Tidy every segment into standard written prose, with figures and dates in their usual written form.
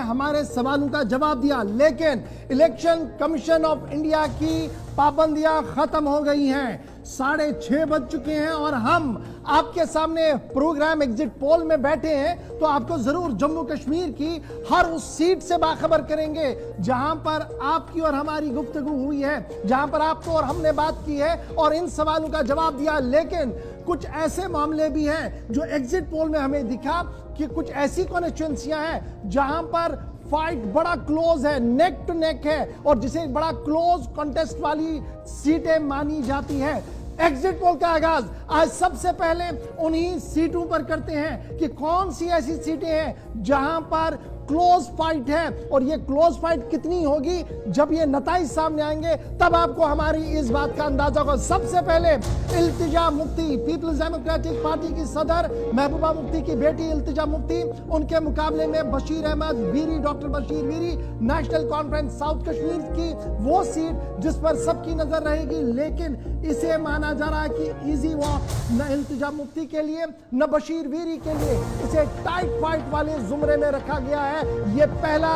हमारे सवालों का जवाब दिया, लेकिन इलेक्शन कमीशन ऑफ इंडिया की पाबंदियां खत्म हो गई हैं। 6:30 बज चुके हैं और हम आपके सामने प्रोग्राम एग्जिट पोल में बैठे हैं, तो आपको जरूर जम्मू कश्मीर की हर उस सीट से बाखबर करेंगे जहां पर आपकी और हमारी गुफ्तगू हुई है, जहां पर आपको और हमने बात की है और इन सवालों का जवाब दिया। लेकिन कुछ ऐसे मामले भी हैं जो एग्जिट पोल में हमें दिखा कि कुछ ऐसी कॉन्स्टिट्यूएंसियां हैं जहां पर फाइट बड़ा क्लोज है, नेक टू नेक है, और जिसे बड़ा क्लोज कॉन्टेस्ट वाली सीटें मानी जाती हैं। एग्जिट पोल का आगाज आज सबसे पहले उन्हीं सीटों पर करते हैं कि कौन सी ऐसी सीटें हैं जहां पर क्लोज फाइट है, और ये क्लोज फाइट कितनी होगी जब ये नताइज सामने आएंगे तब आपको हमारी इस बात का अंदाजा होगा। सबसे पहले Iltija Mufti, peoples democratic party की सदर महबूबा मुफ्ती की बेटी इल्तिजा मुफ्ती, उनके मुकाबले में Bashir Ahmad Veeri, doctor Bashir Veeri, national conference south Kashmir की वो सीट जिस पर सबकी नजर रहेगी। लेकिन इसे माना जा रहा है कि इजी वॉक न इल्तिजा मुफ्ती के लिए न बशीर वीरी के लिए, इसे टाइट फाइट वाले जुमरे में रखा गया है। ये पहला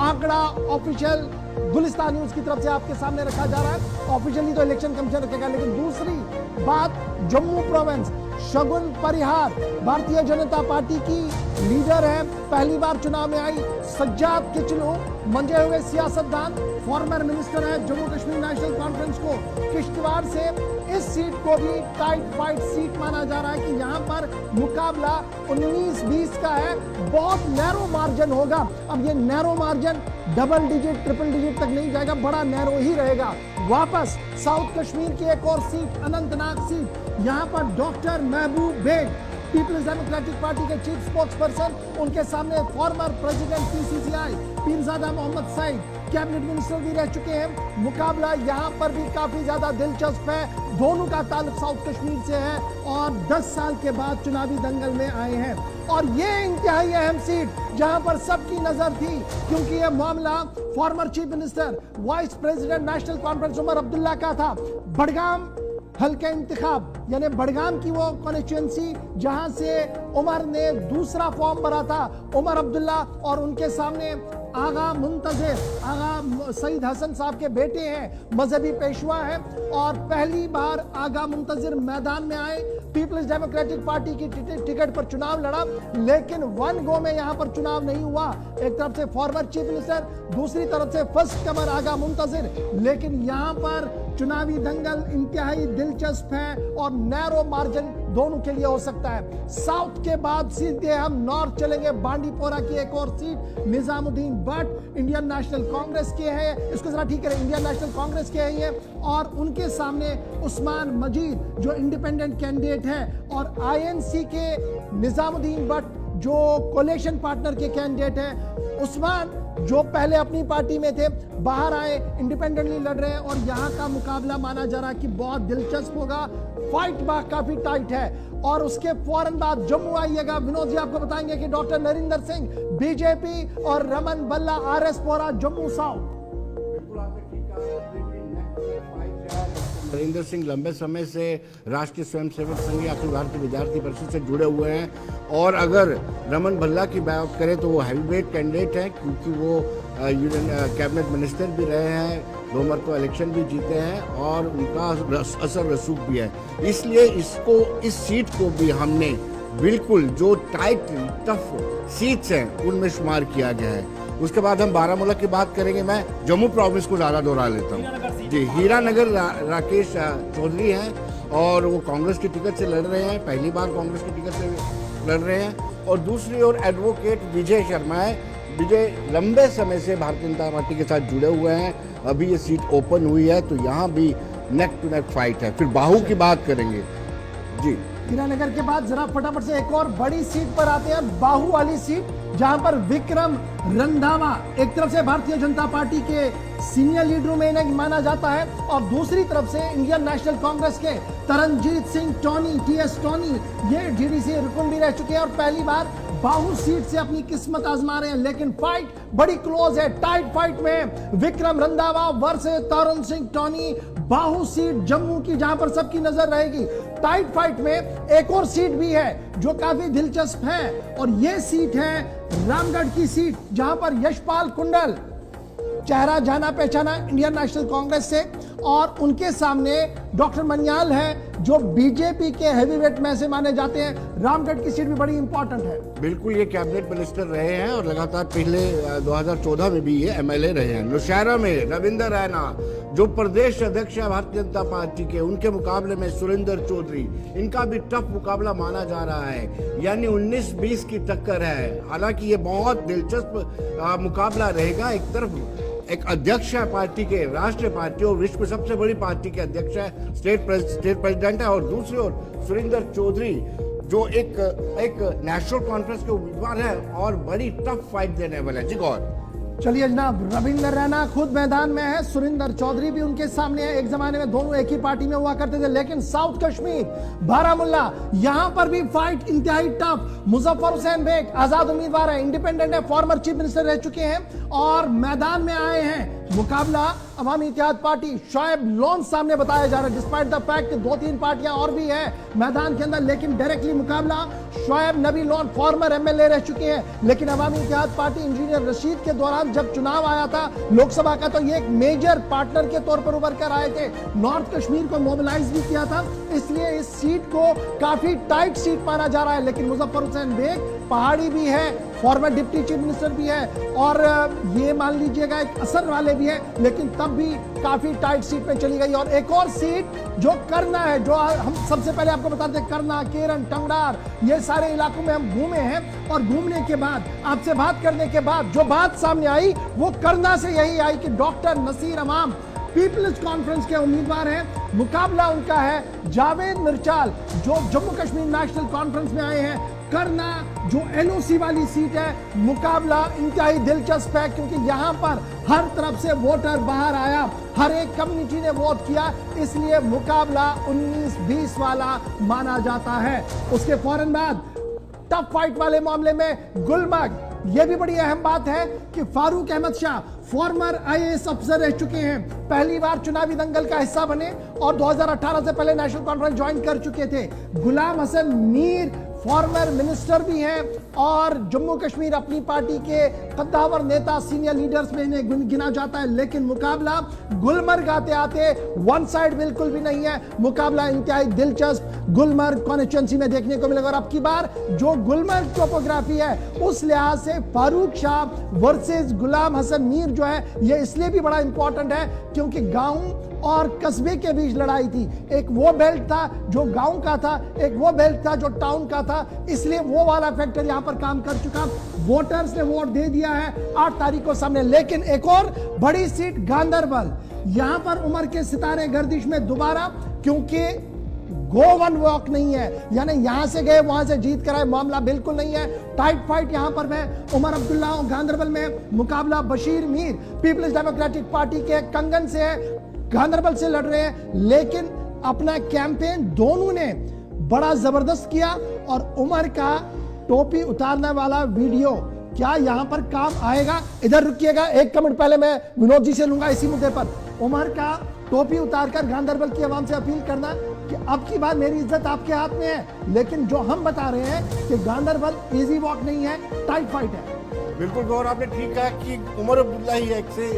आंकड़ा ऑफिशियल गुलिस्तान न्यूज की तरफ से आपके सामने रखा जा रहा है। ऑफिशियली तो इलेक्शन कमीशन रखेगा, लेकिन दूसरी बात, जम्मू प्रोविंस शगुन परिहार भारतीय जनता पार्टी की लीडर है, पहली बार चुनाव में आई। सज्जाद किचलू मंजे हुए सियासतदान, फॉर्मर मिनिस्टर है जम्मू कश्मीर नेशनल कॉन्फ्रेंस को किश्तवाड़ से। इस सीट को भी टाइट फाइट सीट माना जा रहा है कि यहां पर मुकाबला 19-20 का है, बहुत नैरो मार्जिन होगा। अब ये narrow margin double digit triple digit तक नहीं जाएगा, बड़ा नैरो ही रहेगा। वापस साउथ कश्मीर की एक और सीट, अनंतनाग सीट, यहां पर doctor Mehboob Beg, peoples democratic party के चीफ स्पोक्स पर्सन, उनके सामने former president PCCI Pirzada Mohammad Saeed cabinet minister भी रह चुके हैं। मुकाबला यहां पर भी काफी ज्यादा दिलचस्प है, दोनों का ताल्लुक साउथ कश्मीर से है और 10 साल के बाद चुनावी दंगल में आए हैं। और ये इंतहाई अहम सीट जहां पर सबकी नजर थी, क्योंकि यह मामला former chief minister vice president National Conference Omar Abdullah का था। बड़गाम हल्का इंतखाब यानी बड़गाम की वो कॉन्स्टिट्यूएंसी जहां से उमर ने दूसरा फॉर्म भरा था, उमर अब्दुल्ला, और उनके सामने आगा मुंतजिर, आगा सईद हसन साहब के बेटे हैं, मजहबी पेशवा है, और पहली बार आगा मुंतजिर मैदान में आए, पीपल्स डेमोक्रेटिक पार्टी की टिकट पर चुनाव लड़ा, लेकिन वन गो में यहां पर चुनाव नहीं हुआ। एक तरफ से फॉर्मर चीफ मिनिस्टर, दूसरी तरफ से फर्स्ट कमर आगा मुंतजिर, लेकिन यहां पर चुनावी दंगल इंतहाई दिलचस्प है और नैरो मार्जिन दोनों के लिए हो सकता है। साउथ के बाद सीधे हम नॉर्थ चलेंगे, बांडीपोरा की एक और सीट निजामुद्दीन भट्ट इंडियन नेशनल कांग्रेस के हैं, इसको जरा ठीक करें, इंडियन नेशनल कांग्रेस के हैं ये, और उनके सामने उस्मान मजीद जो इंडिपेंडेंट कैंडिडेट हैं, और आईएनसी के निजामुद्दीन भट्ट जो कोलेशन पार्टनर के कैंडिडेट हैं। उस्मान जो पहले अपनी पार्टी में थे, बाहर आए, इंडिपेंडेंटली लड़ रहे हैं, और यहां का मुकाबला माना जा रहा है कि बहुत दिलचस्प होगा। फाइट बाग काफी टाइट है। और उसके फौरन बाद जम्मू आइएगा, विनोद जी आपको बताएंगे कि डॉक्टर नरिंदर सिंह बीजेपी और रमन बल्ला आरएस पोरा जम्मू साउथ। नरिंदर सिंह लंबे समय से राष्ट्रीय स्वयंसेवक संघ अखिल भारतीय विद्यार्थी परिषद से जुड़े हुए हैं, और अगर रमन भल्ला की बात करें तो वो हैवीवेट कैंडिडेट हैं, क्योंकि वो कैबिनेट मिनिस्टर भी रहे हैं, 2 मरतबा इलेक्शन भी जीते हैं, और उनका असर रसूख भी है। इसलिए इसको, इस सीट को भी हमने बिल्कुल जो टाइट टफ सीट्स हैं उनमें शुमार किया गया है। उसके बाद हम बारामूला की बात करेंगे। मैं जम्मू प्रोविंस को ज़्यादा दोहरा लेता हूँ जी। हीरानगर राकेश चौधरी हैं और वो कांग्रेस की टिकट से लड़ रहे हैं, पहली बार कांग्रेस की टिकट से लड़ रहे हैं। और दूसरी ओर एडवोकेट विजय शर्मा है। विजय लंबे समय से भारतीय जनता पार्टी के साथ जुड़े हुए हैं, अभी ये सीट ओपन हुई है, तो यहाँ भी नेक टू नेक फाइट है। फिर बाहू की बात करेंगे जी। हीरानगर के बाद जरा फटाफट से एक और बड़ी सीट पर आते हैं, बाहू वाली सीट, जहां पर विक्रम रंधावा एक तरफ से भारतीय जनता पार्टी के सीनियर लीडरों में इन्हें माना जाता है, और दूसरी तरफ से इंडियन नेशनल कांग्रेस के तरनजीत सिंह टोनी, टीएस टोनी, ये जीडीसी रुकन भी रह चुके हैं और पहली बार बाहू सीट से अपनी किस्मत आजमा रहे हैं। लेकिन फाइट बड़ी क्लोज है, टाइट फाइट में विक्रम रंधावा वर्सेस तरुण सिंह टोनी, बाहू सीट जम्मू की, जहां पर सबकी नजर रहेगी। टाइट फाइट में एक और सीट भी है जो काफी दिलचस्प है, और यह सीट है रामगढ़ की सीट, जहां पर यशपाल कुंडल, चेहरा जाना पहचाना इंडियन नेशनल कांग्रेस से, और उनके सामने डॉक्टर मनियाल है जो बीजेपी के हैवीवेट में से माने जाते हैं। रामगढ़ की सीट भी बड़ी इंपॉर्टेंट है। बिल्कुल, ये कैबिनेट मिनिस्टर रहे हैं और लगातार पिछले 2014 में भी ये एमएलए रहे हैं। नौशहरा में रविंदर रैना जो प्रदेश अध्यक्ष है भारतीय जनता पार्टी के, उनके मुकाबले में सुरेंद्र चौधरी, इनका भी टफ मुकाबला माना जा रहा है, यानी 19-20 की टक्कर है। हालांकि ये बहुत दिलचस्प मुकाबला रहेगा। एक तरफ एक अध्यक्ष है पार्टी के, राष्ट्रीय पार्टी और विश्व में सबसे बड़ी पार्टी के अध्यक्ष है, स्टेट प्रेसिडेंट है, और दूसरी ओर सुरेंद्र चौधरी जो एक नेशनल कॉन्फ्रेंस के उम्मीदवार है और बड़ी टफ फाइट देने वाले हैं। जी गौर, चलिए जनाब, रविंद्र रैना खुद मैदान में है, सुरेंद्र चौधरी भी उनके सामने है। एक जमाने में दोनों एक ही पार्टी में हुआ करते थे, लेकिन साउथ कश्मीर, बारामुल्ला, यहां पर भी फाइट इंतहाई टफ। मुजफ्फर हुसैन बेग आजाद उम्मीदवार है, इंडिपेंडेंट है, फॉर्मर चीफ मिनिस्टर रह चुके हैं और मैदान में आए हैं। मुकाबला अवामी इत्तेहाद पार्टी, शोएब लोन सामने बताया जा रहा है, डिस्पाइट द फैक्ट कि 2-3 पार्टियां और भी है मैदान के अंदर, लेकिन डायरेक्टली मुकाबला शोएब नबी लोन फॉर्मर एमएलए रह चुके हैं। लेकिन अवामी इत्तेहाद पार्टी इंजीनियर रशीद के दौरान जब चुनाव आया था लोकसभा का, तो ये एक मेजर पार्टनर के तौर पर उभर कर आए थे, नॉर्थ कश्मीर को मोबिलाइज भी किया था, इसलिए इस सीट को काफी टाइट सीट माना जा रहा है। लेकिन मुजफ्फर हुसैन बेग पहाड़ी भी है, फॉर्मर डिप्टी चीफ मिनिस्टर भी है, और ये मान लीजिएगा एक असर वाले भी है, लेकिन तब भी काफी टाइट सीट पे चली गई। और एक और सीट जो करना है, जो हम सबसे पहले आपको बताते हैं, करना, केरन, टंगडार, ये सारे इलाकों में हम घूमे हैं, और घूमने के बाद आपसे बात करने के बाद जो बात सामने आई वो करना से यही आई कि डॉक्टर नसीर अमाम पीपल्स कॉन्फ्रेंस के उम्मीदवार हैं। मुकाबला उनका है जावेद मिर्चाल जो जम्मू कश्मीर नेशनल कॉन्फ्रेंस में आए हैं। करना जो एनओसी वाली सीट है, मुकाबला इंतहाई दिलचस्प है, क्योंकि यहां पर हर तरफ से वोटर बाहर आया, हर एक कम्युनिटी ने वोट किया, इसलिए मुकाबला 19-20 वाला माना जाता है। उसके फौरन बाद टफ फाइट वाले मामले में गुलमर्ग, यह भी बड़ी अहम बात है कि फारूक अहमद शाह फॉर्मर आईएएस अफसर रह चुके हैं, पहली बार चुनावी दंगल का हिस्सा बने और 2018 से पहले नेशनल कॉन्फ्रेंस ज्वाइन कर चुके थे। गुलाम हसन मीर फॉर्मर मिनिस्टर भी हैं और जम्मू कश्मीर अपनी पार्टी के कद्दावर नेता, सीनियर लीडर्स में इन्हें गिना जाता है। लेकिन मुकाबला गुलमर्ग आते आते वन साइड बिल्कुल भी नहीं है, मुकाबला इंतहाई दिलचस्प गुलमर्ग कॉन्स्टिट्यूएंसी में देखने को मिलेगा। और अब की बार जो गुलमर्ग टोपोग्राफी है उस लिहाज से फारूक शाह वर्सेस गुलाम हसन मीर जो है, ये इसलिए भी बड़ा इंपॉर्टेंट है क्योंकि गांव और कस्बे के बीच लड़ाई थी। एक वो बेल्ट था जो गांव का था, एक वो बेल्ट था जो टाउन का था, इसलिए वो वाला फैक्टर यहां पर काम कर चुका। वोटर्स ने वोट दे दिया है 8 तारीख को सामने। लेकिन एक और बड़ी सीट गांदरबल, यहां पर उमर के सितारे गर्दिश में दोबारा, क्योंकि गो वन वॉक नहीं है, यानी यहां से गए वहां से जीत कर आए, मामला बिल्कुल नहीं है। टाइट फाइट यहां पर है। उमर अब्दुल्ला और गांदरबल में मुकाबला बशीर मीर पीपल्स डेमोक्रेटिक पार्टी के कंगन से है, गांदरबल से लड़ रहे हैं। लेकिन अपना कैंपेन दोनों ने बड़ा जबरदस्त किया और उमर का टोपी उतारने वाला वीडियो क्या यहां पर काम आएगा? इधर रुकिएगा, एक कमेंट पहले मैं विनोद जी से लूंगा इसी मुद्दे पर। उमर का टोपी उतारकर गांदरबल की आवाम से अपील करना कि अब की बार मेरी इज्जत आपके हाथ में है, लेकिन जो हम बता रहे हैं कि गांदरबल इजी वॉक नहीं है, टाइट फाइट है। बिल्कुल गौर, आपने ठीक कहा कि उमर अब्दुल्ला ही एक से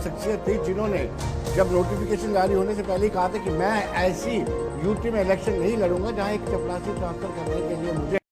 शख्सियत थी जिन्होंने जब नोटिफिकेशन जारी होने से पहले ही कहा था कि मैं ऐसी यूटी में इलेक्शन नहीं लड़ूंगा जहां एक चपरासी ट्रांसफर करने के लिए मुझे